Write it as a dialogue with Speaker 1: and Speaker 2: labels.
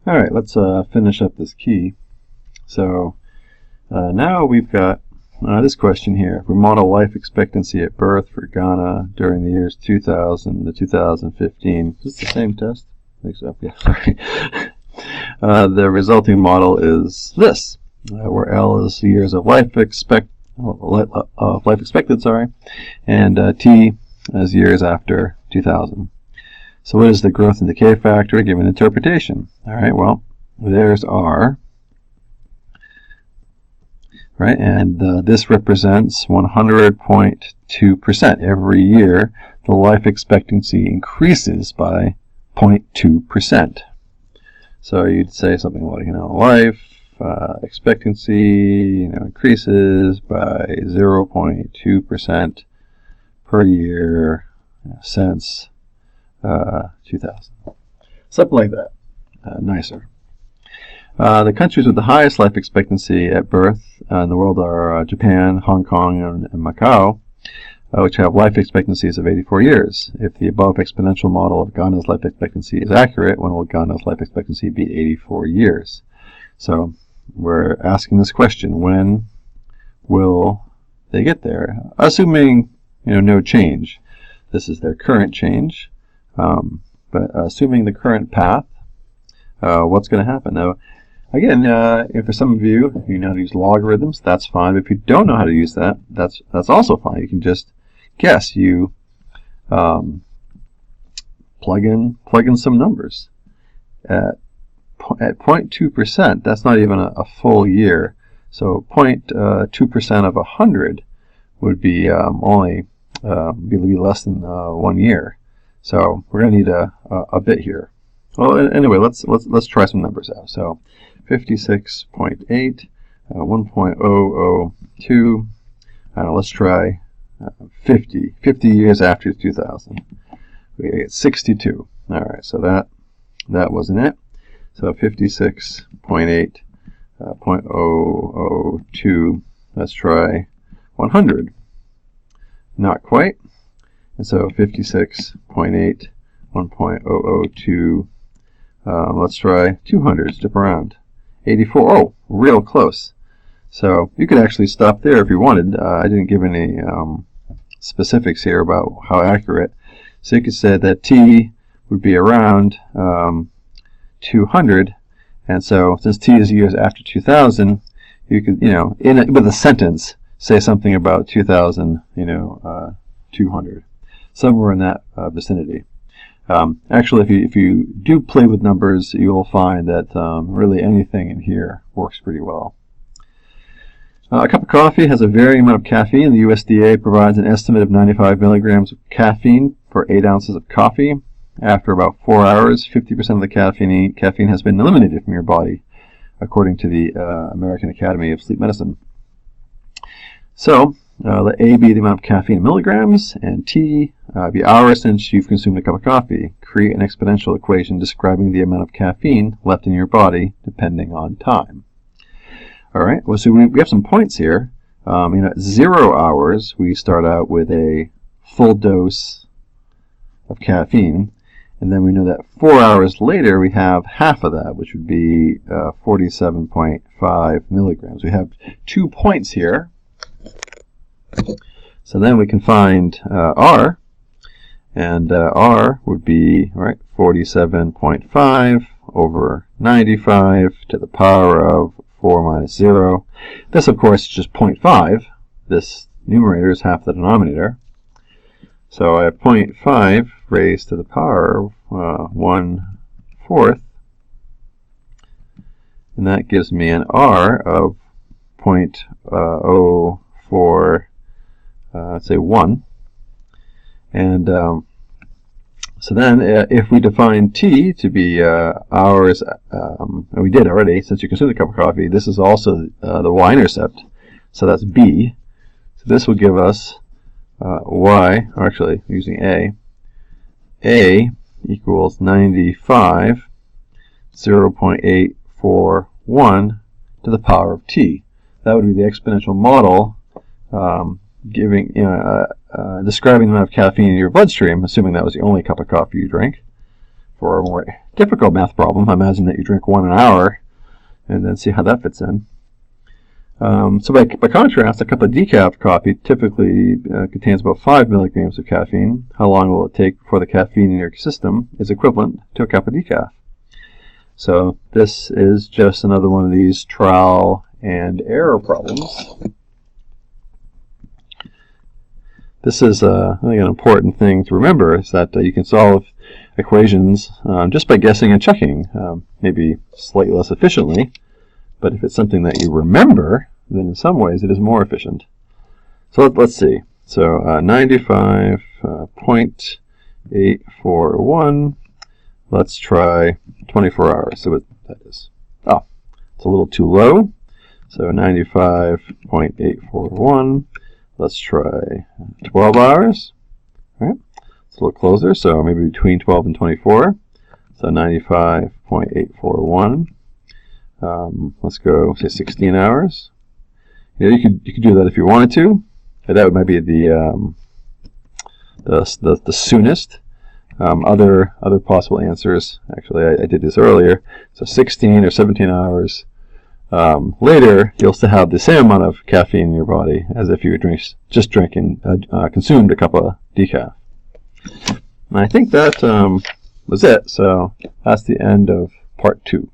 Speaker 1: All right, let's finish up this key. So now we've got this question here. If we model life expectancy at birth for Ghana during the years 2000 to 2015. Is this the same test? I think so. Yeah, sorry. The resulting model is this, where L is years of life expected, and T is years after 2000. So what is the growth and decay factor given interpretation? All right, well, there's R, right, and this represents 100.2%. Every year, the life expectancy increases by 0.2%. So you'd say something like, life expectancy, increases by 0.2% per year since 2000. Something like that. Nicer. The countries with the highest life expectancy at birth in the world are Japan, Hong Kong, and Macau, which have life expectancies of 84 years. If the above exponential model of Ghana's life expectancy is accurate, when will Ghana's life expectancy be 84 years? So we're asking this question, when will they get there? Assuming no change. This is their current change. But assuming the current path, what's going to happen? Now, again, if for some of you, know how to use logarithms, that's fine. But if you don't know how to use that, that's also fine. You can just guess. You plug in some numbers. At 0.2%, that's not even a full year. So 0.2% of 100 would be only be less than 1 year. So we're going to need a bit here. Well, anyway, let's try some numbers out. So 56.8, 1.002. Let's try 50 years after 2000. We get 62. All right, so that wasn't it. So 56.8, 0.002. Let's try 100. Not quite. And so 56.8, 1.002. Let's try 200. Step around. 84. Oh, real close. So you could actually stop there if you wanted. I didn't give any specifics here about how accurate. So you could say that T would be around 200. And so since T is years after 2000, you could, with a sentence, say something about 2000, 200. Somewhere in that vicinity. Actually, if you do play with numbers, you'll find that really anything in here works pretty well. A cup of coffee has a varying amount of caffeine. The USDA provides an estimate of 95 milligrams of caffeine for 8 ounces of coffee. After about 4 hours, 50% of the caffeine has been eliminated from your body, according to the American Academy of Sleep Medicine. So, let A be the amount of caffeine in milligrams, and T be hours since you've consumed a cup of coffee. Create an exponential equation describing the amount of caffeine left in your body, depending on time. All right, well, so we have some points here. At 0 hours, we start out with a full dose of caffeine, and then we know that 4 hours later, we have half of that, which would be 47.5 milligrams. We have 2 points here. So then we can find R, and R would be 47.5 over 95 to the power of 4 minus 0. This, of course, is just 0.5. This numerator is half the denominator. So I have 0.5 raised to the power of 1/4, and that gives me an R of 0.04. Let's say 1. And so then if we define T to be hours, and we did already, since you consumed a cup of coffee, this is also the y-intercept, so that's B. So this will give us y, or actually using A equals 95, 0.841 to the power of T. That would be the exponential model describing the amount of caffeine in your bloodstream, assuming that was the only cup of coffee you drank. for a more difficult math problem, imagine that you drink 1 an hour, and then see how that fits in. So by contrast, a cup of decaf coffee typically contains about 5 milligrams of caffeine. How long will it take before the caffeine in your system is equivalent to a cup of decaf? So this is just another one of these trial and error problems. This is I think an important thing to remember, is that you can solve equations just by guessing and checking, maybe slightly less efficiently, but if it's something that you remember, then in some ways it is more efficient. So let's see. So 95.841, let's try 24 hours. So what that is. Oh, it's a little too low. So 95.841, let's try 12 hours. All right. It's a little closer, so maybe between 12 and 24. So 95.841. Let's go, say, 16 hours. You know, you could do that if you wanted to. That might be the soonest. Other possible answers. Actually, I did this earlier. So 16 or 17 hours later, you'll still have the same amount of caffeine in your body as if you were just consumed a cup of decaf. And I think that was it. So that's the end of part 2.